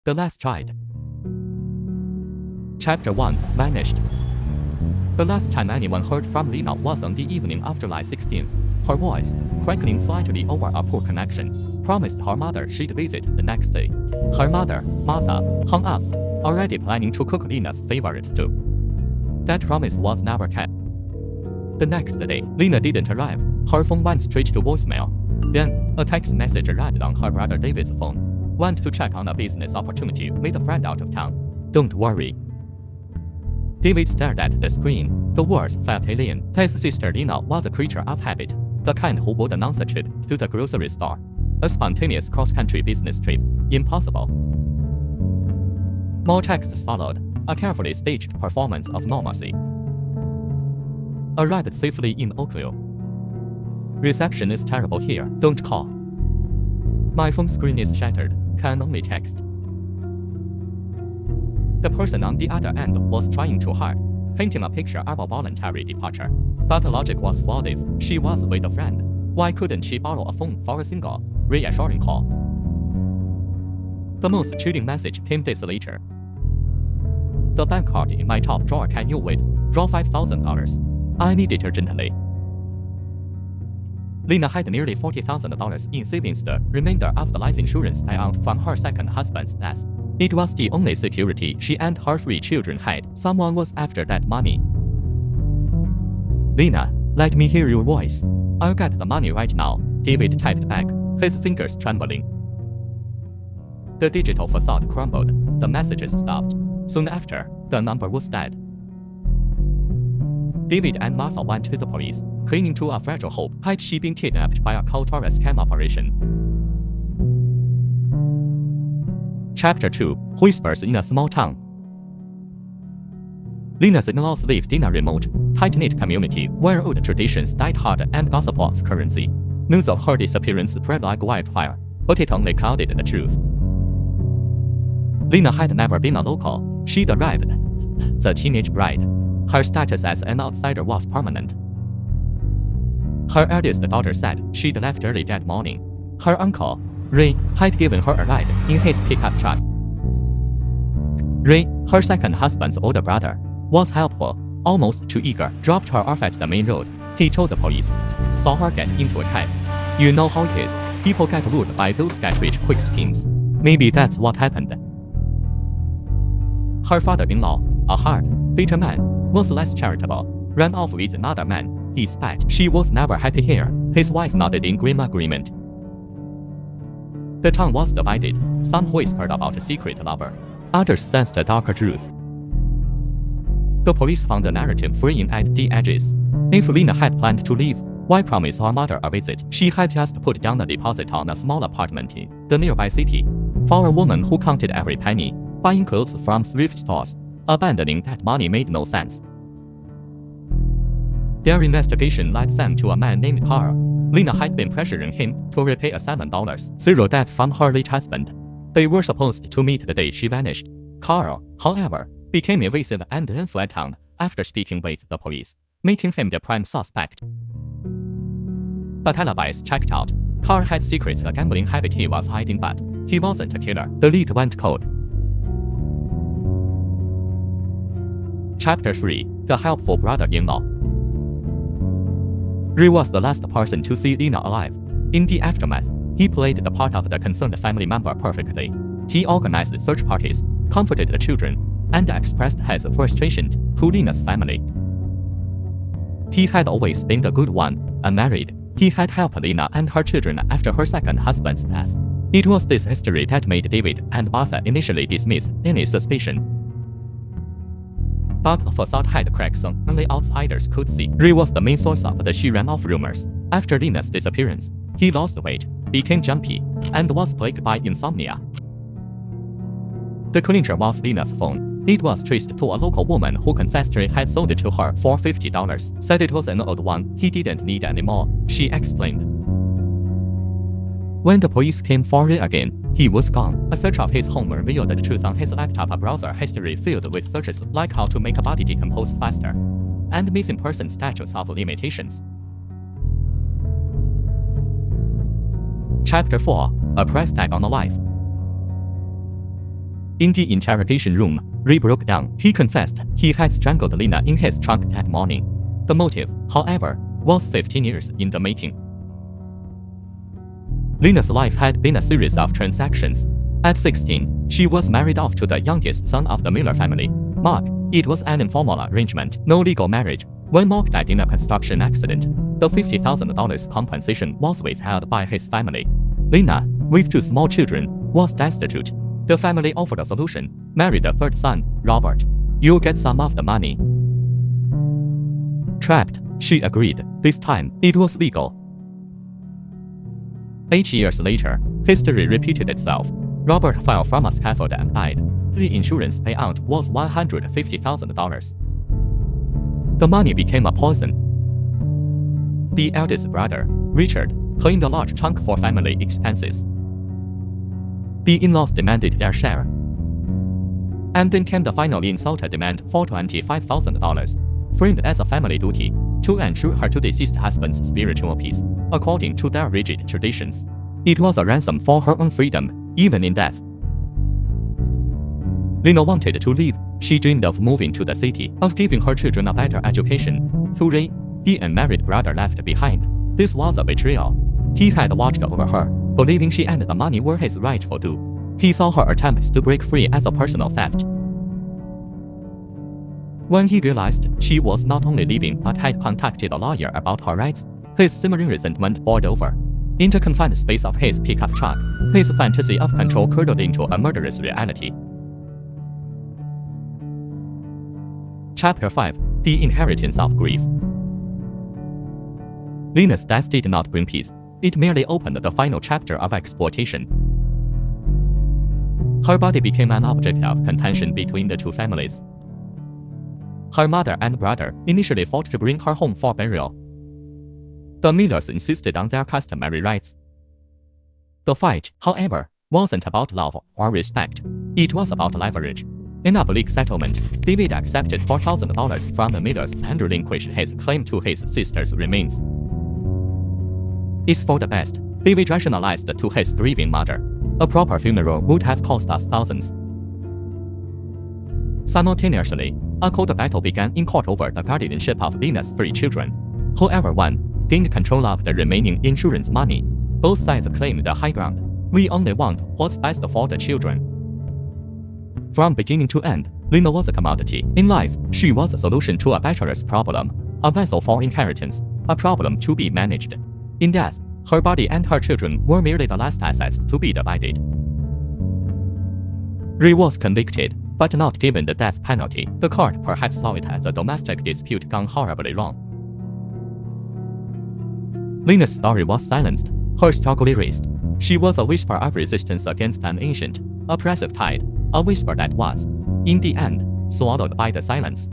The Last Child. Chapter 1 Vanished. The last time anyone heard from Lena was on the evening after July 16th. Her voice, crackling slightly over a poor connection, promised her mother she'd visit the next day. Her mother, Martha, hung up, already planning to cook Lena's favorite stew. That promise was never kept. The next day, Lena didn't arrive. Her phone went straight to voicemail. Then, a text message arrived on her brother David's phone. Went to check on a business opportunity with a friend out of town. Don't worry. David stared at the screen. The words felt alien. His sister Lena was a creature of habit, the kind who would announce a trip to the grocery store. A spontaneous cross-country business trip. Impossible. More texts followed, a carefully staged performance of normalcy. Arrived safely in Oakville. Reception is terrible here, don't call. My phone screen is shattered, can only text. The person on the other end was trying too hard, painting a picture of a voluntary departure. But the logic was flawed. If she was with a friend, why couldn't she borrow a phone for a single, reassuring call? The most chilling message came days later. The bank card in my top drawer, can you withdraw $5,000? I need it urgently. Lena had nearly $40,000 in savings, the remainder of the life insurance payout from her second husband's death. It was the only security she and her 3 children had. Someone was after that money. Lena, let me hear your voice. I'll get the money right now, David typed back, his fingers trembling. The digital facade crumbled, the messages stopped. Soon after, the number was dead. David and Martha went to the police, clinging to a fragile hope. Had she been kidnapped by a cold war scam operation? Chapter 2 Whispers in a Small Town. Lena's in-laws lived in a remote, tight-knit community where old traditions died hard and gossip was currency. News of her disappearance spread like wildfire, but it only clouded the truth. Lena had never been a local. She'd arrived, the teenage bride. Her status as an outsider was permanent. Her eldest daughter said she'd left early that morning. Her uncle, Ray, had given her a ride in his pickup truck. Ray, her second husband's older brother, was helpful, almost too eager. Dropped her off at the main road, he told the police. Saw her get into a cab. You know how it is, people get lured by those get-rich-quick schemes. Maybe that's what happened. Her father-in-law, a hard, bitter man, was less charitable, ran off with another man. He spat. She was never happy here. His wife nodded in grim agreement. The town was divided. Some whispered about a secret lover. Others sensed a darker truth. The police found the narrative fraying at the edges. If Lena had planned to leave, why promise her mother a visit? She had just put down a deposit on a small apartment in the nearby city. For a woman who counted every penny, buying clothes from thrift stores, abandoning that money made no sense. Their investigation led them to a man named Carl. Lena had been pressuring him to repay a $7.00 debt from her late husband. They were supposed to meet the day she vanished. Carl, however, became evasive and then fled town after speaking with the police, making him the prime suspect. But alibis checked out. Carl had secret a gambling habit he was hiding, but he wasn't a killer. The lead went cold. Chapter 3 The Helpful Brother-in-Law. Ray was the last person to see Lena alive. In the aftermath, he played the part of the concerned family member perfectly. He organized search parties, comforted the children, and expressed his frustration to Lena's family. He had always been the good one, unmarried. He had helped Lena and her children after her second husband's death. It was this history that made David and Martha initially dismiss any suspicion. But the facade had cracks only outsiders could see. Ray was the main source of the she ran off rumors. After Lena's disappearance, he lost weight, became jumpy, and was plagued by insomnia. The clincher was Lena's phone. It was traced to a local woman who confessed Ray had sold it to her for $50. Said it was an old one he didn't need anymore, she explained. When the police came for Ray again, he was gone. A search of his home revealed the truth on his laptop, a browser history filled with searches like how to make a body decompose faster, and missing person statutes of limitations. Chapter 4 A Price Tag on a Life. In the interrogation room, Ray broke down. He confessed he had strangled Lena in his trunk that morning. The motive, however, was 15 years in the making. Lena's life had been a series of transactions. At 16, she was married off to the youngest son of the Miller family, Mark. It was an informal arrangement, no legal marriage. When Mark died in a construction accident, the $50,000 compensation was withheld by his family. Lena, with 2 small children, was destitute. The family offered a solution: marry the third son, Robert. You'll get some of the money. Trapped, she agreed. This time, it was legal. 8 years later, history repeated itself. Robert fell from a scaffold and died. The insurance payout was $150,000. The money became a poison. The eldest brother, Richard, claimed a large chunk for family expenses. The in-laws demanded their share. And then came the finally insulted demand for $25,000, framed as a family duty to ensure her deceased husband's spiritual peace, according to their rigid traditions. It was a ransom for her own freedom, even in death. Lena wanted to leave. She dreamed of moving to the city, of giving her children a better education. To Ray, the unmarried brother left behind, this was a betrayal. He had watched over her, believing she and the money were his rightful due. He saw her attempts to break free as a personal theft. When he realized she was not only leaving but had contacted a lawyer about her rights, his simmering resentment boiled over. In the confined space of his pickup truck, his fantasy of control curdled into a murderous reality. Chapter 5: The Inheritance of Grief. Lena's death did not bring peace. It merely opened the final chapter of exploitation. Her body became an object of contention between the 2 families. Her mother and brother initially fought to bring her home for burial. The Millers insisted on their customary rights. The fight, however, wasn't about love or respect. It was about leverage. In a bleak settlement, David accepted $4,000 from the Millers and relinquished his claim to his sister's remains. It's for the best, David rationalized to his grieving mother. A proper funeral would have cost us thousands. Simultaneously, a cold battle began in court over the guardianship of Lena's 3 children. Whoever won gained control of the remaining insurance money. Both sides claimed the high ground. We only want what's best for the children. From beginning to end, Lena was a commodity. In life, she was a solution to a bachelor's problem, a vessel for inheritance, a problem to be managed. In death, her body and her children were merely the last assets to be divided. Ray was convicted, but not given the death penalty. The court perhaps saw it as a domestic dispute gone horribly wrong. Lena's story was silenced, her struggle erased. She was a whisper of resistance against an ancient, oppressive tide, a whisper that was, in the end, swallowed by the silence.